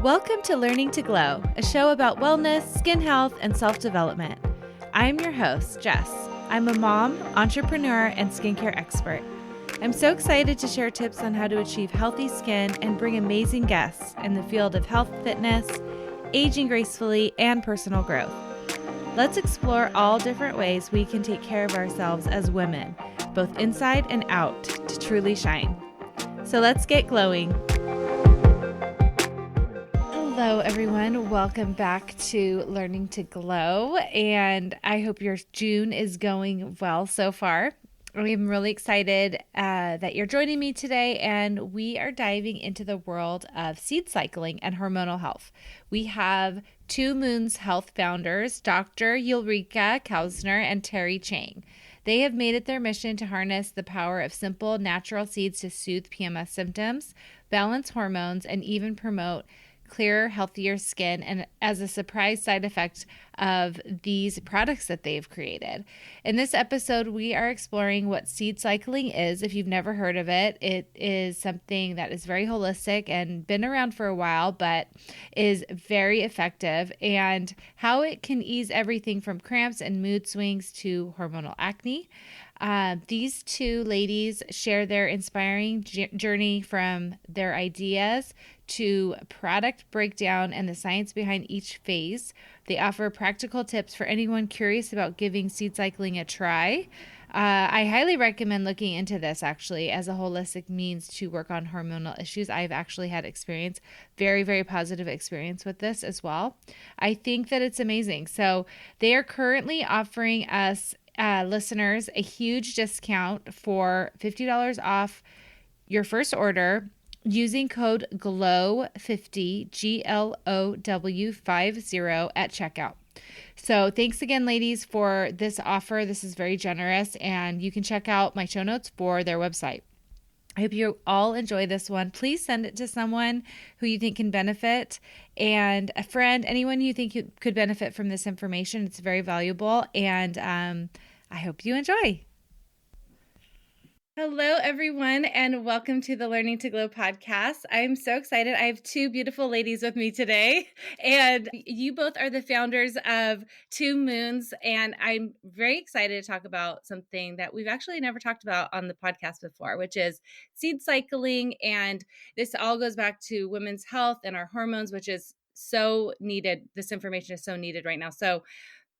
Welcome to Learning to Glow, a show about wellness, skin health, and self-development. I'm your host, Jess. I'm a mom, entrepreneur, and skincare expert. I'm so excited to share tips on how to achieve healthy skin and bring amazing guests in the field of health, fitness, aging gracefully, and personal growth. Let's explore all different ways we can take care of ourselves as women, both inside and out, to truly shine. So let's get glowing. Hello, everyone. Welcome back to Learning to Glow, and I hope your June is going well so far. I'm really excited that you're joining me today, and we are diving into the world of seed cycling and hormonal health. We have Two Moons Health founders, Dr. Ulrike Kaunzner and Terry Chang. They have made it their mission to harness the power of simple, natural seeds to soothe PMS symptoms, balance hormones, and even promote clearer, healthier skin, and as a surprise side effect of these products that they've created. In this episode, we are exploring what seed cycling is. If you've never heard of it, it is something that is very holistic and been around for a while, but is very effective, and how it can ease everything from cramps and mood swings to hormonal acne. These two ladies share their inspiring journey from their ideas to product breakdown and the science behind each phase. They offer practical tips for anyone curious about giving seed cycling a try. I highly recommend looking into this actually as a holistic means to work on hormonal issues. I've actually had very, very positive experience with this as well. I think that it's amazing. So they are currently offering us listeners a huge discount for $50 off your first order using code GLOW50, GLOW50 at checkout. So thanks again, ladies, for this offer. This is very generous, and you can check out my show notes for their website. I hope you all enjoy this one. Please send it to someone who you think can benefit, and a friend, anyone you think could benefit from this information. It's very valuable, and I hope you enjoy. Hello, everyone, and welcome to the Learning to Glow podcast. I'm so excited. I have two beautiful ladies with me today, and you both are the founders of Two Moons, and I'm very excited to talk about something that we've actually never talked about on the podcast before, which is seed cycling, and this all goes back to women's health and our hormones, which is so needed. This information is so needed right now. So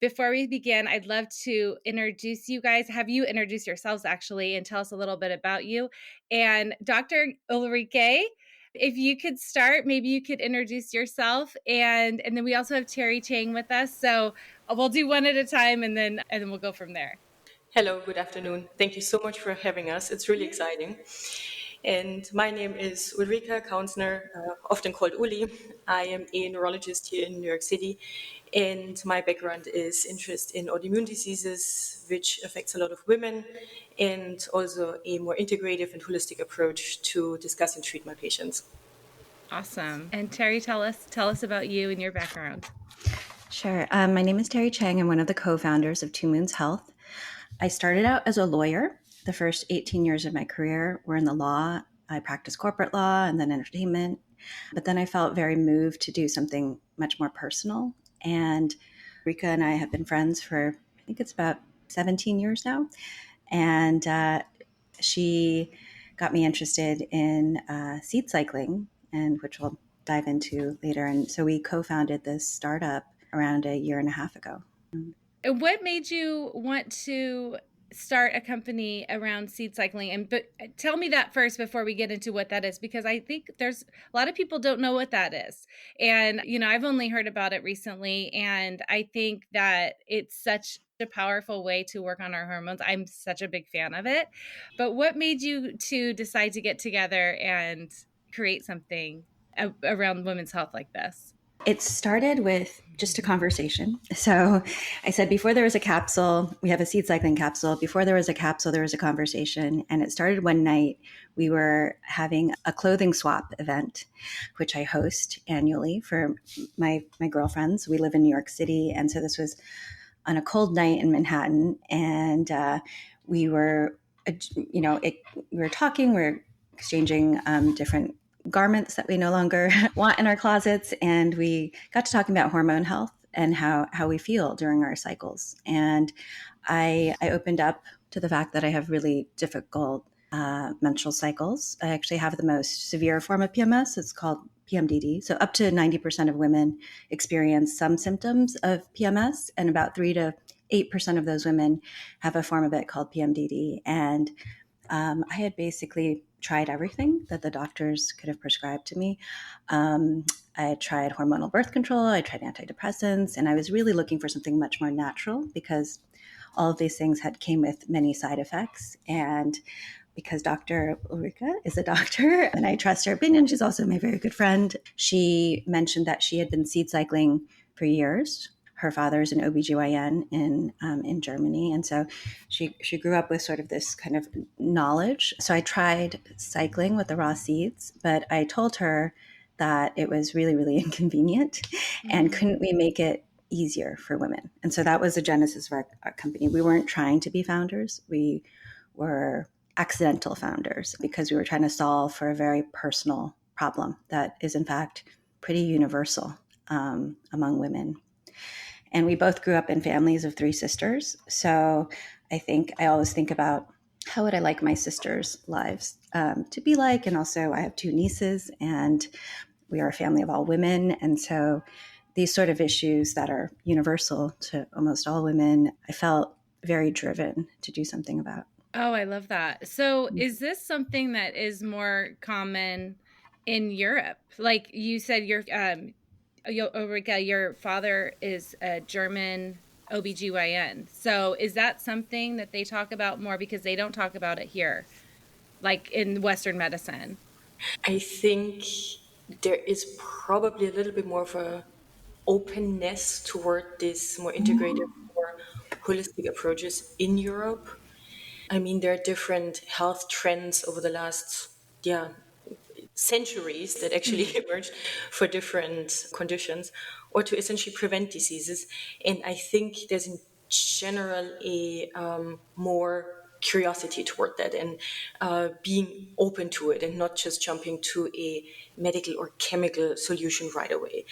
before we begin, I'd love to introduce you guys, have you introduce yourselves actually, and tell us a little bit about you. And Dr. Ulrike, if you could start, maybe you could introduce yourself. And then we also have Terry Chang with us. So we'll do one at a time and then we'll go from there. Hello, good afternoon. Thank you so much for having us. It's really exciting. And my name is Ulrike Kaunzner, often called Uli. I am a neurologist here in New York City, and my background is interest in autoimmune diseases, which affects a lot of women, and also a more integrative and holistic approach to discuss and treat my patients. Awesome. And Terry, tell us about you and your background. Sure. My name is Terry Chang. I'm one of the co-founders of Two Moons Health. I started out as a lawyer. The first 18 years of my career were in the law. I practiced corporate law and then entertainment. But then I felt very moved to do something much more personal. And Rika and I have been friends for, I think it's about 17 years now. And she got me interested in seed cycling, and which we'll dive into later. And so we co-founded this startup around a year and a half ago. And what made you want to start a company around seed cycling? But tell me that first before we get into what that is, because I think there's a lot of people don't know what that is. And, I've only heard about it recently. And I think that it's such a powerful way to work on our hormones. I'm such a big fan of it. But what made you two decide to get together and create something around women's health like this? It started with just a conversation. So I said, before there was a capsule, we have a seed cycling capsule. Before there was a capsule, there was a conversation. And it started one night. We were having a clothing swap event, which I host annually for my girlfriends. We live in New York City. And so this was on a cold night in Manhattan. And we were, we were talking, we were exchanging different garments that we no longer want in our closets. And we got to talking about hormone health and how we feel during our cycles. And I opened up to the fact that I have really difficult menstrual cycles. I actually have the most severe form of PMS. It's called PMDD. So up to 90% of women experience some symptoms of PMS, and about 3 to 8% of those women have a form of it called PMDD. And I had basically tried everything that the doctors could have prescribed to me. I tried hormonal birth control, I tried antidepressants, and I was really looking for something much more natural because all of these things came with many side effects. And because Dr. Ulrike is a doctor and I trust her opinion, she's also my very good friend. She mentioned that she had been seed cycling for years. Her father's an OBGYN in Germany. And so she grew up with sort of this kind of knowledge. So I tried cycling with the raw seeds, but I told her that it was really, really inconvenient. And couldn't we make it easier for women? And so that was the genesis of our company. We weren't trying to be founders. We were accidental founders because we were trying to solve for a very personal problem that is in fact pretty universal among women. And we both grew up in families of 3 sisters. So I always think about how would I like my sisters' lives to be like? And also I have 2 nieces and we are a family of all women. And so these sort of issues that are universal to almost all women, I felt very driven to do something about. Oh, I love that. So is this something that is more common in Europe? Like you said, Ulrike, your father is a German OBGYN. So is that something that they talk about more because they don't talk about it here, like in Western medicine? I think there is probably a little bit more of a openness toward this more integrated, more holistic approaches in Europe. I mean, there are different health trends over the last, centuries that actually emerged for different conditions or to essentially prevent diseases. And I think there's in general a more curiosity toward that and being open to it and not just jumping to a medical or chemical solution right away.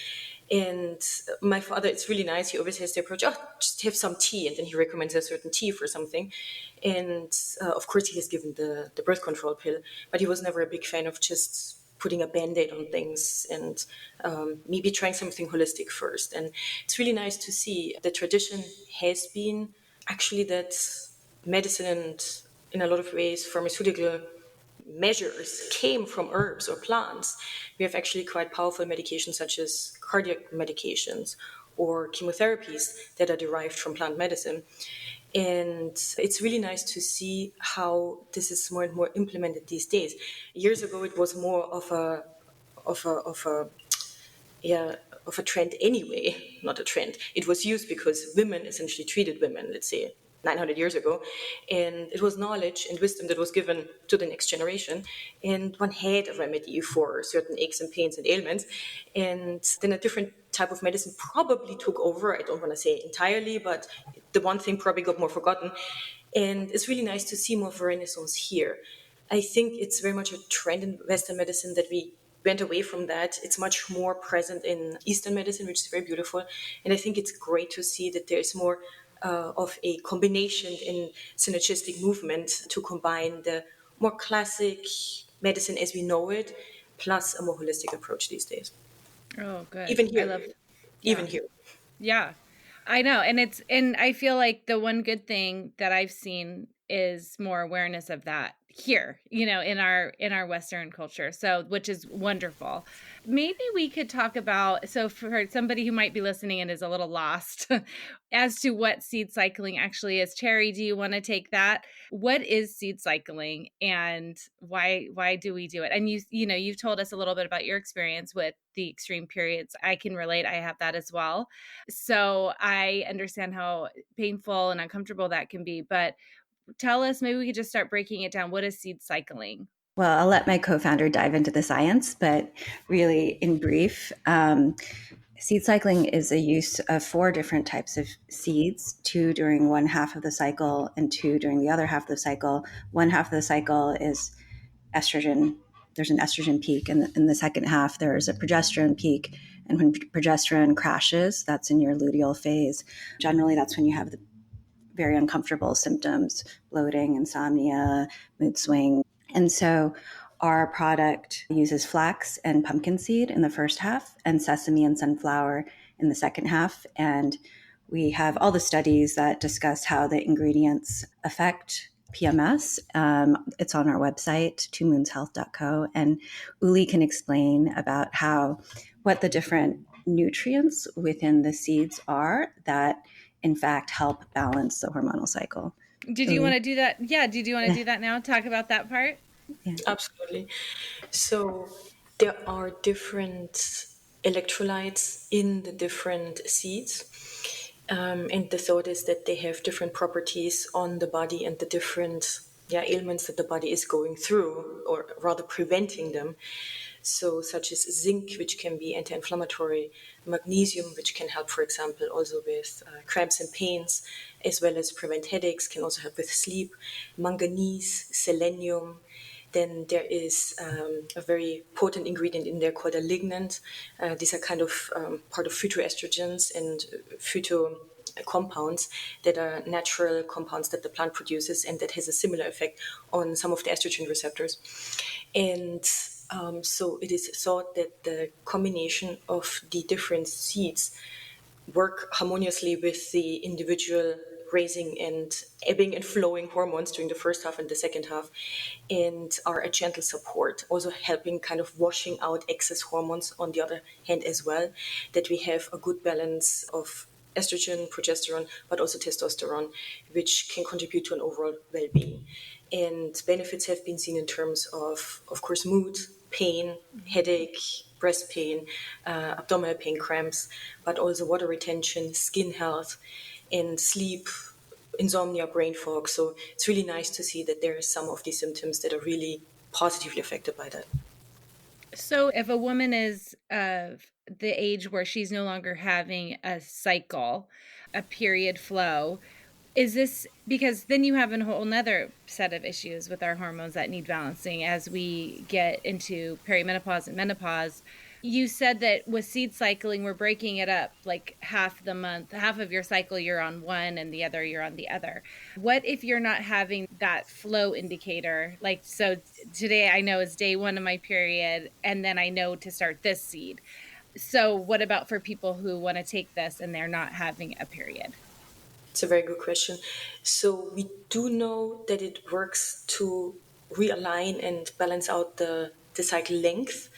And my father, it's really nice. He always has the approach, oh, just have some tea. And then he recommends a certain tea for something. And of course, he has given the birth control pill, but he was never a big fan of just putting a band-aid on things and maybe trying something holistic first. And it's really nice to see the tradition has been actually that medicine and in a lot of ways pharmaceutical measures came from herbs or plants. We have actually quite powerful medications such as cardiac medications or chemotherapies that are derived from plant medicine. And it's really nice to see how this is more and more implemented these days. Years ago, it was more of a trend anyway, not a trend. It was used because women essentially treated women, let's say 900 years ago, and it was knowledge and wisdom that was given to the next generation, and one had a remedy for certain aches and pains and ailments, and then a different type of medicine probably took over. I don't want to say entirely, but the one thing probably got more forgotten, and it's really nice to see more of a renaissance here. I think it's very much a trend in Western medicine that we went away from that. It's much more present in Eastern medicine, which is very beautiful. And I think it's great to see that there's more of a combination in synergistic movement to combine the more classic medicine as we know it, plus a more holistic approach these days. Oh, good. Even I here. love, Even yeah. here. Yeah, I know. And I feel like the one good thing that I've seen is more awareness of that here, in our Western culture. So, which is wonderful. Maybe we could talk about, so for somebody who might be listening and is a little lost as to what seed cycling actually is. Cherry, do you want to take that? What is seed cycling and why do we do it? And you've told us a little bit about your experience with the extreme periods. I can relate. I have that as well. So I understand how painful and uncomfortable that can be. But tell us, maybe we could just start breaking it down. What is seed cycling? Well, I'll let my co-founder dive into the science, but really in brief, seed cycling is a use of 4 different types of seeds, 2 during one half of the cycle and 2 during the other half of the cycle. One half of the cycle is estrogen there's an estrogen peak, and in the second half, there's a progesterone peak. And when progesterone crashes, that's in your luteal phase. Generally, that's when you have the very uncomfortable symptoms, bloating, insomnia, mood swing. And so our product uses flax and pumpkin seed in the first half and sesame and sunflower in the second half. And we have all the studies that discuss how the ingredients affect PMS. It's on our website, twomoonshealth.co. And Uli can explain about what the different nutrients within the seeds are that in fact help balance the hormonal cycle. Did you want to do that? Yeah. Did you want to do that now? Talk about that part? Yeah. Absolutely. So there are different electrolytes in the different seeds. And the thought is that they have different properties on the body and the different ailments that the body is going through, or rather preventing them. So such as zinc, which can be anti-inflammatory, magnesium, which can help, for example, also with cramps and pains, as well as prevent headaches, can also help with sleep, manganese, selenium. Then there is a very potent ingredient in there called a lignant. These are kind of part of phytoestrogens and phyto compounds that are natural compounds that the plant produces and that has a similar effect on some of the estrogen receptors. And so it is thought that the combination of the different seeds work harmoniously with the individual raising and ebbing and flowing hormones during the first half and the second half, and are a gentle support, also helping kind of washing out excess hormones on the other hand as well, that we have a good balance of estrogen, progesterone, but also testosterone, which can contribute to an overall well-being. And benefits have been seen in terms of course, mood, pain, headache, breast pain, abdominal pain, cramps, but also water retention, skin health, and sleep, insomnia, brain fog. So it's really nice to see that there are some of these symptoms that are really positively affected by that. So if a woman is of the age where she's no longer having a cycle, a period flow, is this because then you have a whole nother set of issues with our hormones that need balancing as we get into perimenopause and menopause? You said that with seed cycling, we're breaking it up like half the month, half of your cycle you're on one and the other you're on the other. What if you're not having that flow indicator? Like, so today I know is day one of my period, and then I know to start this seed. So what about for people who want to take this and they're not having a period? It's a very good question. So we do know that it works to realign and balance out the cycle length,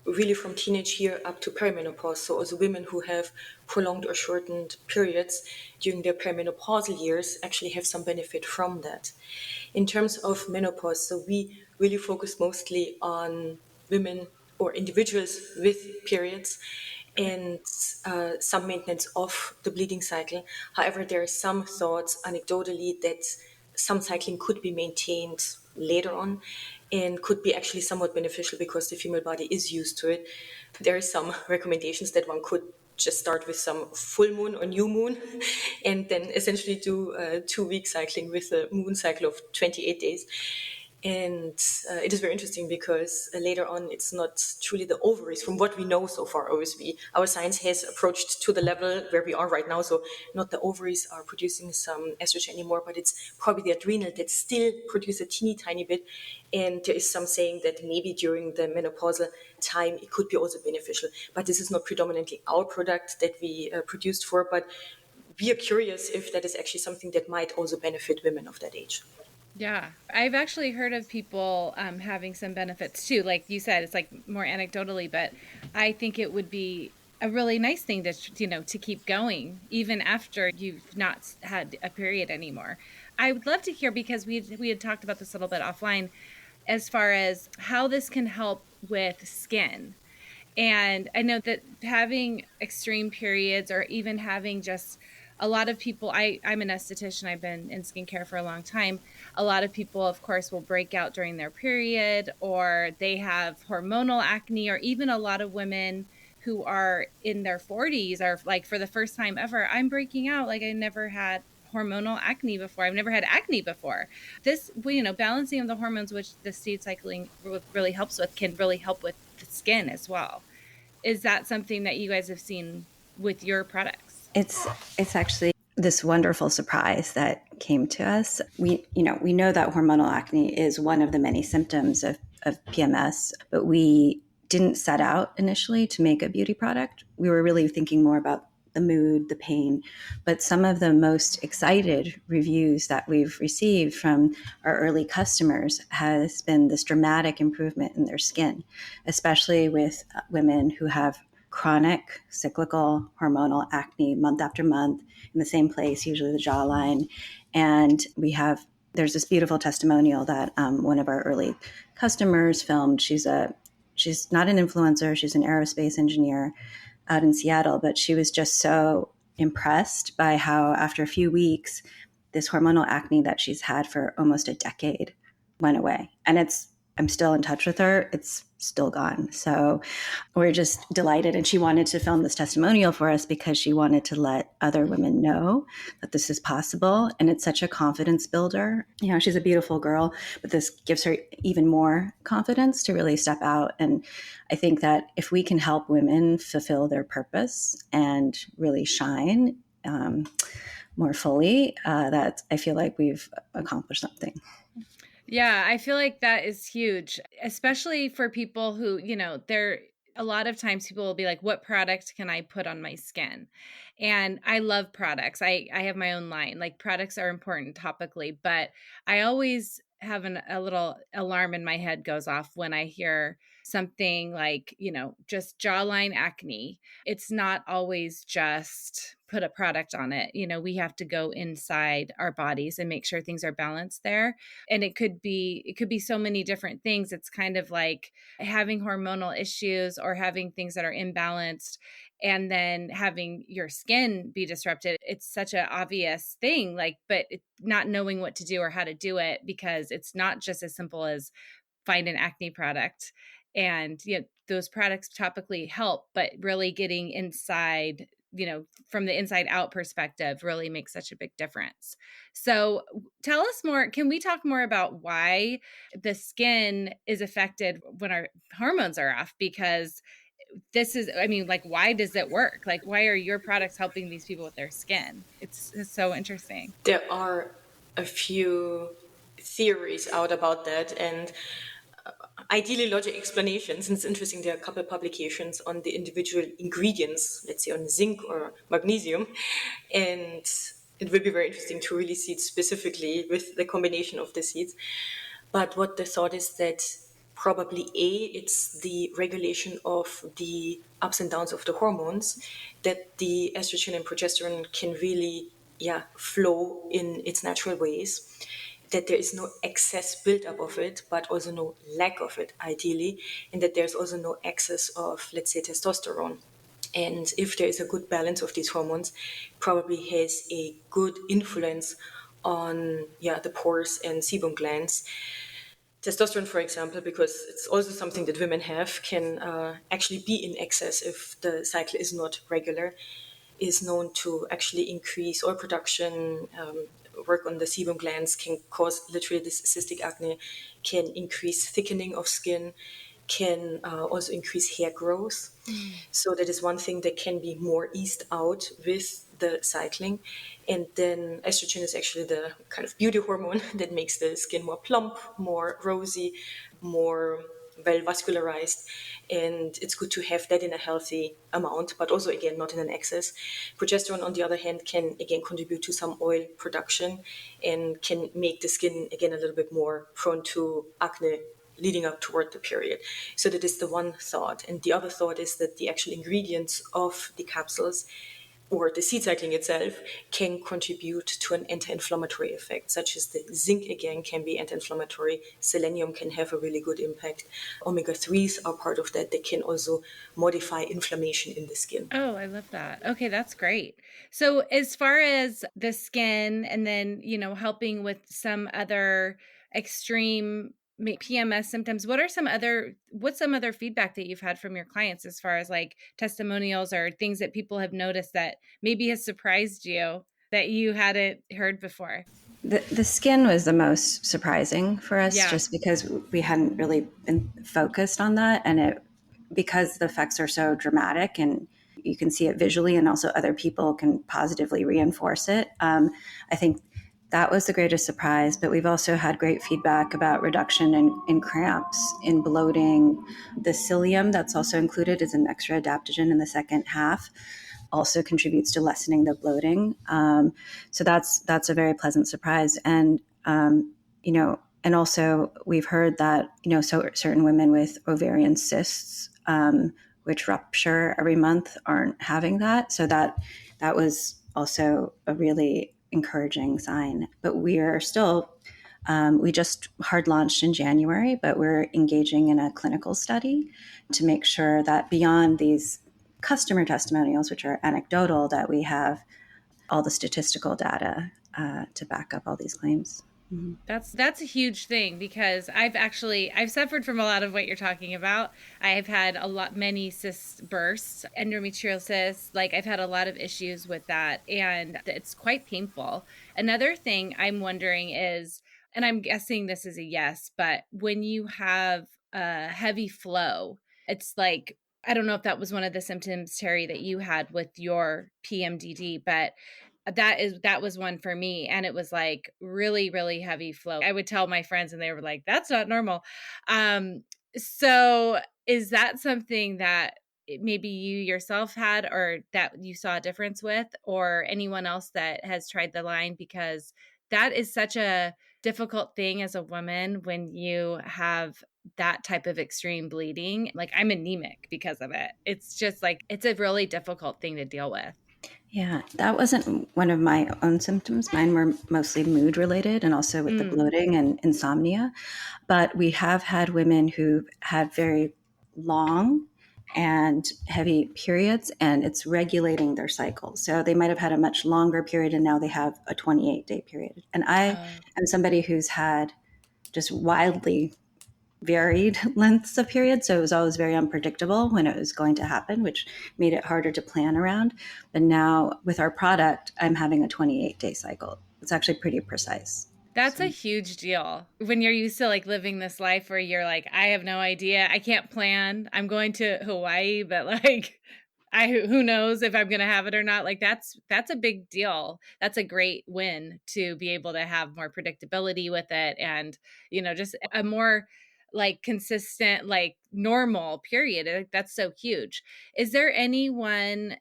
really from teenage year up to perimenopause. So also women who have prolonged or shortened periods during their perimenopausal years actually have some benefit from that. In terms of menopause, so we really focus mostly on women or individuals with periods and some maintenance of the bleeding cycle. However, there are some thoughts anecdotally that some cycling could be maintained later on and could be actually somewhat beneficial because the female body is used to it. There are some recommendations that one could just start with some full moon or new moon and then essentially do 2 week cycling with a moon cycle of 28 days. And it is very interesting because later on, it's not truly the ovaries, from what we know so far. Obviously, our science has approached to the level where we are right now. So, not the ovaries are producing some estrogen anymore, but it's probably the adrenal that still produce a teeny tiny bit. And there is some saying that maybe during the menopausal time, it could be also beneficial. But this is not predominantly our product that we produced for. But we are curious if that is actually something that might also benefit women of that age. Yeah, I've actually heard of people having some benefits too. Like you said, it's like more anecdotally, but I think it would be a really nice thing to, to keep going even after you've not had a period anymore. I would love to hear, because we had talked about this a little bit offline, as far as how this can help with skin. And I know that having extreme periods, or even having just a lot of people, I'm an esthetician, I've been in skincare for a long time. A lot of people, of course, will break out during their period, or they have hormonal acne, or even a lot of women who are in their 40s are like, for the first time ever, I'm breaking out like I never had hormonal acne before. I've never had acne before. This, balancing of the hormones, which the seed cycling really helps with, can really help with the skin as well. Is that something that you guys have seen with your products? It's actually this wonderful surprise that came to us. We know that hormonal acne is one of the many symptoms of PMS, but we didn't set out initially to make a beauty product. We were really thinking more about the mood, the pain. But some of the most excited reviews that we've received from our early customers has been this dramatic improvement in their skin, especially with women who have chronic cyclical hormonal acne month after month in the same place, usually the jawline. And there's this beautiful testimonial that one of our early customers filmed. She's not an influencer, she's an aerospace engineer out in Seattle, but she was just so impressed by how after a few weeks, this hormonal acne that she's had for almost a decade went away. And I'm still in touch with her. It's still gone. So we're just delighted. And she wanted to film this testimonial for us because she wanted to let other women know that this is possible. And it's such a confidence builder. She's a beautiful girl, but this gives her even more confidence to really step out. And I think that if we can help women fulfill their purpose and really shine more fully, that I feel like we've accomplished something. Yeah, I feel like that is huge, especially for people who, a lot of times people will be like, what product can I put on my skin? And I love products. I have my own line. Like, products are important topically, but I always have a little alarm in my head goes off when I hear something like, just jawline acne. It's not always just put a product on it. We have to go inside our bodies and make sure things are balanced there. And it could be so many different things. It's kind of like having hormonal issues or having things that are imbalanced and then having your skin be disrupted. It's such an obvious thing, but not knowing what to do or how to do it, because it's not just as simple as find an acne product. And those products topically help, but really getting inside, from the inside out perspective really makes such a big difference. So tell us more. Can we talk more about why the skin is affected when our hormones are off? Because why does it work? Like, why are your products helping these people with their skin? It's so interesting. There are a few theories out about that, and ideally logic explanations. And it's interesting, there are a couple of publications on the individual ingredients, let's say on zinc or magnesium, and it will be very interesting to really see it specifically with the combination of the seeds. But what the thought is that probably it's the regulation of the ups and downs of the hormones, that the estrogen and progesterone can really flow in its natural ways, that there is no excess buildup of it, but also no lack of it, ideally, and that there's also no excess of, let's say, testosterone. And if there is a good balance of these hormones, probably has a good influence on the pores and sebum glands. Testosterone, for example, because it's also something that women have, can actually be in excess if the cycle is not regular, is known to actually increase oil production, work on the sebum glands, can cause literally this cystic acne, can increase thickening of skin, can also increase hair growth. So that is one thing that can be more eased out with the cycling. And then estrogen is actually the kind of beauty hormone that makes the skin more plump, more rosy, more well vascularized, and it's good to have that in a healthy amount, but also again not in an excess. Progesterone, on the other hand, can again contribute to some oil production and can make the skin again a little bit more prone to acne leading up toward the period. So that is the one thought. And the other thought is that the actual ingredients of the capsules or the seed cycling itself can contribute to an anti-inflammatory effect, such as the zinc, again, can be anti-inflammatory. Selenium can have a really good impact. Omega-3s are part of that. They can also modify inflammation in the skin. Oh, I love that. Okay, that's great. So as far as the skin and then, helping with some other extreme PMS symptoms, what's some other feedback that you've had from your clients as far as like testimonials or things that people have noticed that maybe has surprised you? that you hadn't heard before? The skin was the most surprising for us, Yeah. just because we hadn't really been focused on that, and because the effects are so dramatic and you can see it visually, and also other people can positively reinforce it. I think that was the greatest surprise. But we've also had great feedback about reduction in cramps, in bloating. The psyllium that's also included is an extra adaptogen in the second half, also contributes to lessening the bloating. So that's a very pleasant surprise. And and also we've heard that so certain women with ovarian cysts, which rupture every month, aren't having that. So that was also a really encouraging sign. But we are still we just hard launched in January, but we're engaging in a clinical study to make sure that beyond these customer testimonials, which are anecdotal, that we have all the statistical data to back up all these claims. Mm-hmm. That's a huge thing, because I've suffered from a lot of what you're talking about. I've had many cyst bursts, endometriosis. Like, I've had a lot of issues with that, and it's quite painful. Another thing I'm wondering is, and I'm guessing this is a yes, but when you have a heavy flow, it's like, I don't know if that was one of the symptoms, Terry, that you had with your PMDD, but that was one for me, and it was like really, really heavy flow. I would tell my friends and they were like, that's not normal. So is that something that maybe you yourself had, or that you saw a difference with, or anyone else that has tried the line? Because that is such a difficult thing as a woman when you have that type of extreme bleeding. Like, I'm anemic because of it. It's just like, it's a really difficult thing to deal with. Yeah, that wasn't one of my own symptoms. Mine were mostly mood related, and also with the bloating and insomnia. But we have had women who had very long and heavy periods, and it's regulating their cycle. So they might have had a much longer period, and now they have a 28-day period. And I am somebody who's had just wildly varied lengths of periods. So it was always very unpredictable when it was going to happen, which made it harder to plan around. But now with our product, I'm having a 28-day cycle. It's actually pretty precise. That's a huge deal when you're used to like living this life where you're like, I have no idea. I can't plan. I'm going to Hawaii, but like, who knows if I'm going to have it or not. Like, that's a big deal. That's a great win, to be able to have more predictability with it, and, just a more like consistent, like normal period. That's so huge. Is there any woman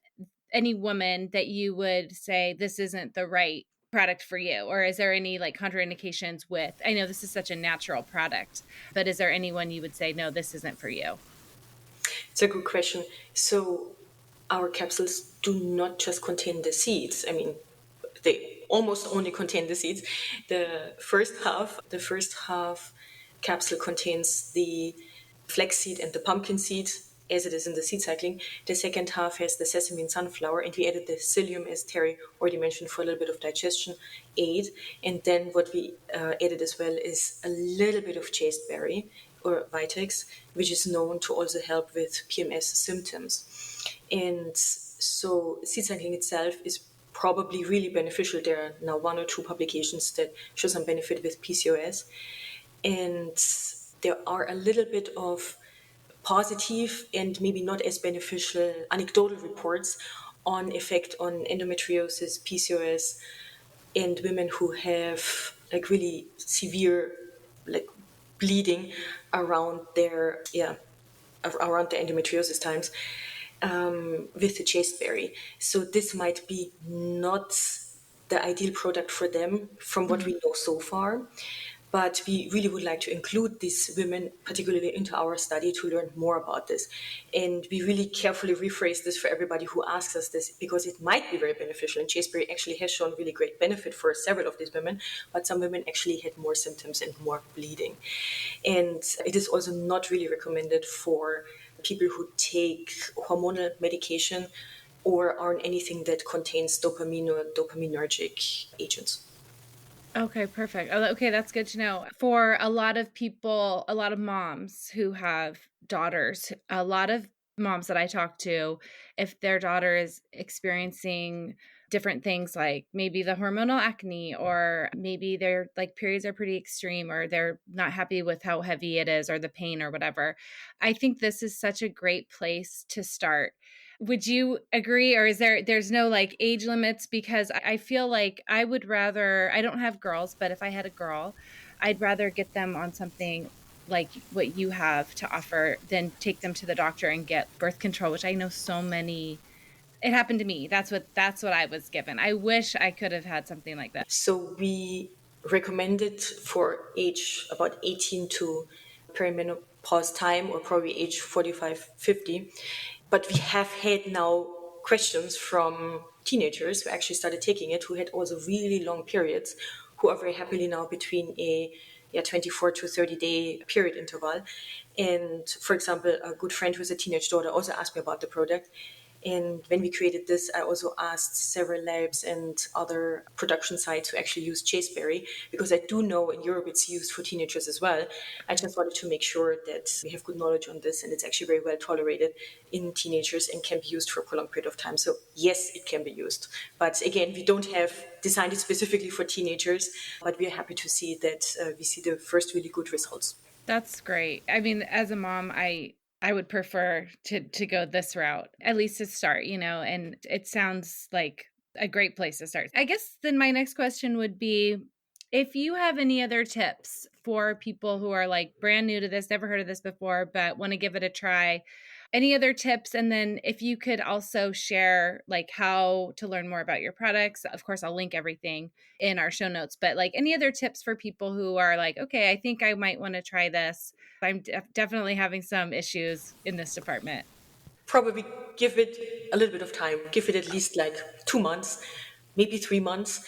that you would say this isn't the right product for you? Or is there any like contraindications with, I know this is such a natural product, but is there anyone you would say, no, this isn't for you? It's a good question. So our capsules do not just contain the seeds. I mean, they almost only contain the seeds. The first half capsule contains the flaxseed and the pumpkin seed, as it is in the seed cycling. The second half has the sesame and sunflower, and we added the psyllium, as Terry already mentioned, for a little bit of digestion aid. And then what we added as well is a little bit of chasteberry or vitex, which is known to also help with PMS symptoms. And so seed cycling itself is probably really beneficial. There are now 1 or 2 publications that show some benefit with PCOS. And there are a little bit of positive and maybe not as beneficial anecdotal reports on effect on endometriosis, PCOS, and women who have like really severe like bleeding around their around the endometriosis times, with the chasteberry. So this might be not the ideal product for them from what we know so far. But we really would like to include these women, particularly into our study, to learn more about this. And we really carefully rephrase this for everybody who asks us this, because it might be very beneficial. And chasteberry actually has shown really great benefit for several of these women, but some women actually had more symptoms and more bleeding. And it is also not really recommended for people who take hormonal medication or are on anything that contains dopamine or dopaminergic agents. Okay, perfect. Okay, that's good to know. For a lot of people, a lot of moms who have daughters, a lot of moms that I talk to, if their daughter is experiencing different things like maybe the hormonal acne, or maybe their like periods are pretty extreme, or they're not happy with how heavy it is or the pain or whatever. I think this is such a great place to start. Would you agree, or is there's no like age limits? Because I feel like I would rather, I don't have girls, but if I had a girl, I'd rather get them on something like what you have to offer than take them to the doctor and get birth control, which I know so many, it happened to me. That's what I was given. I wish I could have had something like that. So we recommend it for age about 18 to perimenopause time, or probably age 45, 50. But we have had now questions from teenagers who actually started taking it, who had also really long periods, who are very happily now between a 24 to 30-day period interval. And for example, a good friend who's a teenage daughter also asked me about the product. And when we created this, I also asked several labs and other production sites who actually use chasteberry, because I do know in Europe it's used for teenagers as well. I just wanted to make sure that we have good knowledge on this, and it's actually very well tolerated in teenagers and can be used for a prolonged period of time. So yes, it can be used. But again, we don't have designed it specifically for teenagers, but we are happy to see that we see the first really good results. That's great. I mean, as a mom, I would prefer to go this route, at least to start, and it sounds like a great place to start. I guess then my next question would be if you have any other tips for people who are like brand new to this, never heard of this before, but want to give it a try. Any other tips? And then if you could also share like how to learn more about your products. Of course, I'll link everything in our show notes, but like any other tips for people who are like, okay, I think I might want to try this. I'm definitely having some issues in this department. Probably give it a little bit of time. Give it at least like 2 months, maybe 3 months.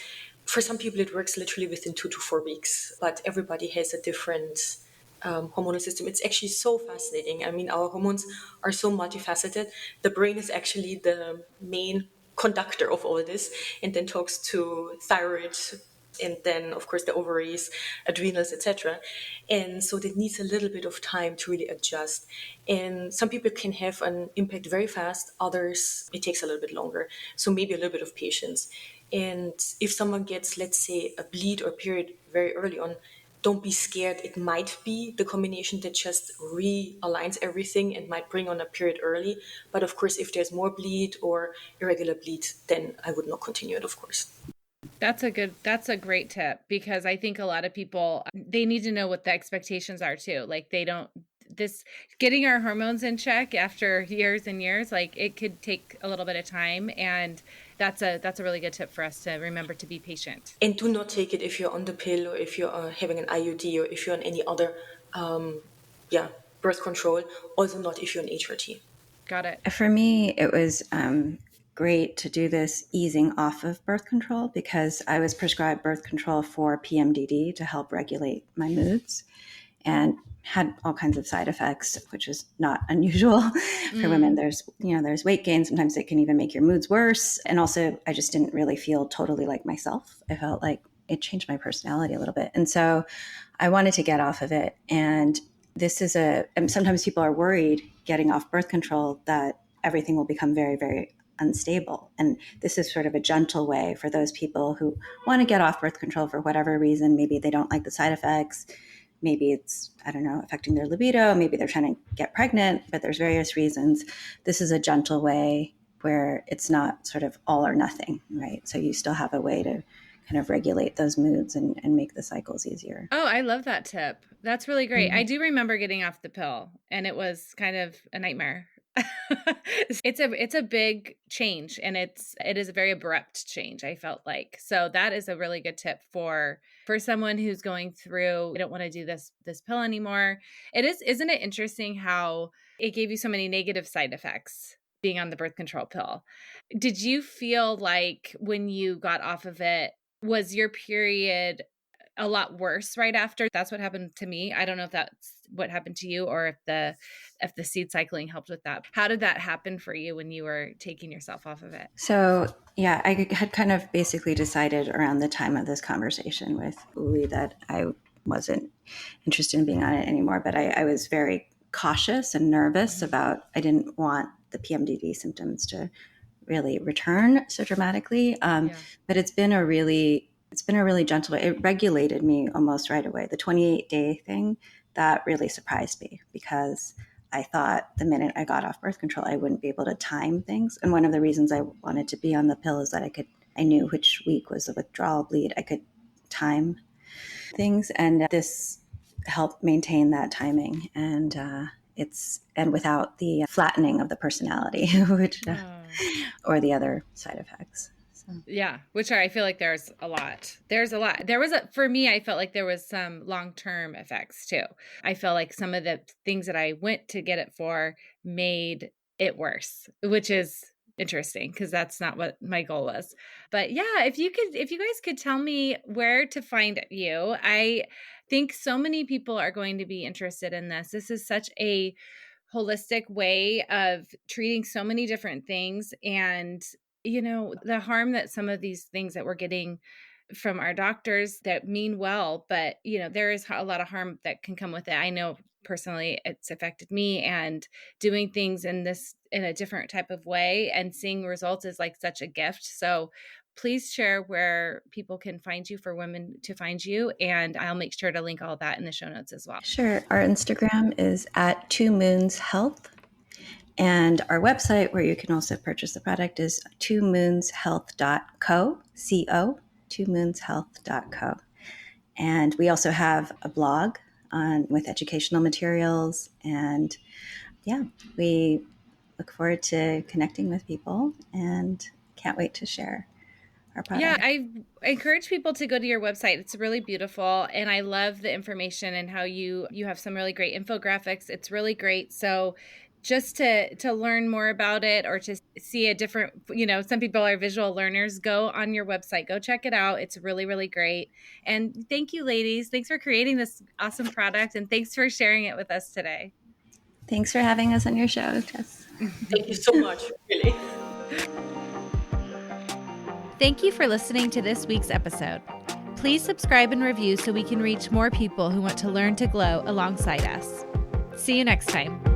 For some people, it works literally within 2 to 4 weeks, but everybody has a different hormonal system. It's actually so fascinating. I mean, our hormones are so multifaceted. The brain is actually the main conductor of all this, and then talks to thyroid, and then of course the ovaries, adrenals, etc. And so that needs a little bit of time to really adjust. And some people can have an impact very fast, others it takes a little bit longer. So maybe a little bit of patience. And if someone gets, let's say, a bleed or period very early on, don't be scared. It might be the combination that just realigns everything and might bring on a period early. But of course, if there's more bleed or irregular bleed, then I would not continue it, of course. That's a great tip, because I think a lot of people, they need to know what the expectations are too. Like they don't, this getting our hormones in check after years and years, like it could take a little bit of time. And that's a really good tip for us to remember to be patient. And do not take it if you're on the pill, or if you're having an IUD, or if you're on any other, birth control. Also not if you're on HRT. Got it. For me, it was great to do this easing off of birth control, because I was prescribed birth control for PMDD to help regulate my moods, and had all kinds of side effects, which is not unusual for women. There's weight gain. Sometimes it can even make your moods worse. And also, I just didn't really feel totally like myself. I felt like it changed my personality a little bit. And so I wanted to get off of it. And this is and sometimes people are worried getting off birth control that everything will become very, very unstable. And this is sort of a gentle way for those people who want to get off birth control for whatever reason. Maybe they don't like the side effects. Maybe it's, I don't know, affecting their libido. Maybe they're trying to get pregnant, but there's various reasons. This is a gentle way where it's not sort of all or nothing, right? So you still have a way to kind of regulate those moods and make the cycles easier. Oh, I love that tip. That's really great. Mm-hmm. I do remember getting off the pill, and it was kind of a nightmare. It's a big change, and it is a very abrupt change, I felt like. So that is a really good tip for someone who's going through, I don't want to do this pill anymore. Isn't it interesting how it gave you so many negative side effects being on the birth control pill? Did you feel like when you got off of it, was your period a lot worse right after? That's what happened to me. I don't know if that's what happened to you, or if the seed cycling helped with that. How did that happen for you when you were taking yourself off of it? So yeah, I had kind of basically decided around the time of this conversation with Uli that I wasn't interested in being on it anymore, but I was very cautious and nervous about, I didn't want the PMDD symptoms to really return so dramatically. But it's been a really gentle way. It regulated me almost right away. The 28-day thing, that really surprised me, because I thought the minute I got off birth control, I wouldn't be able to time things. And one of the reasons I wanted to be on the pill is that I knew which week was the withdrawal bleed. I could time things, and this helped maintain that timing. And and without the flattening of the personality, which or the other side effects. Yeah, which I feel like there's a lot. For me, I felt like there was some long-term effects too. I felt like some of the things that I went to get it for made it worse, which is interesting because that's not what my goal was. But yeah, if you guys could tell me where to find you. I think so many people are going to be interested in this. This is such a holistic way of treating so many different things, and the harm that some of these things that we're getting from our doctors that mean well, but there is a lot of harm that can come with it. I know personally it's affected me, and doing things in a different type of way and seeing results is like such a gift. So please share where people can find you, for women to find you, and I'll make sure to link all that in the show notes as well. Sure. Our Instagram is at 2 Moons Health. And our website, where you can also purchase the product, is 2moonshealth.co, C-O, 2moonshealth.co. And we also have a blog with educational materials. And yeah, we look forward to connecting with people and can't wait to share our product. Yeah, I encourage people to go to your website. It's really beautiful, and I love the information and how you have some really great infographics. It's really great. So just to learn more about it, or to see a different, some people are visual learners, go on your website, go check it out. It's really, really great. And thank you, ladies. Thanks for creating this awesome product, and thanks for sharing it with us today. Thanks for having us on your show, Jess. Thank you so much, really. Thank you for listening to this week's episode. Please subscribe and review so we can reach more people who want to learn to glow alongside us. See you next time.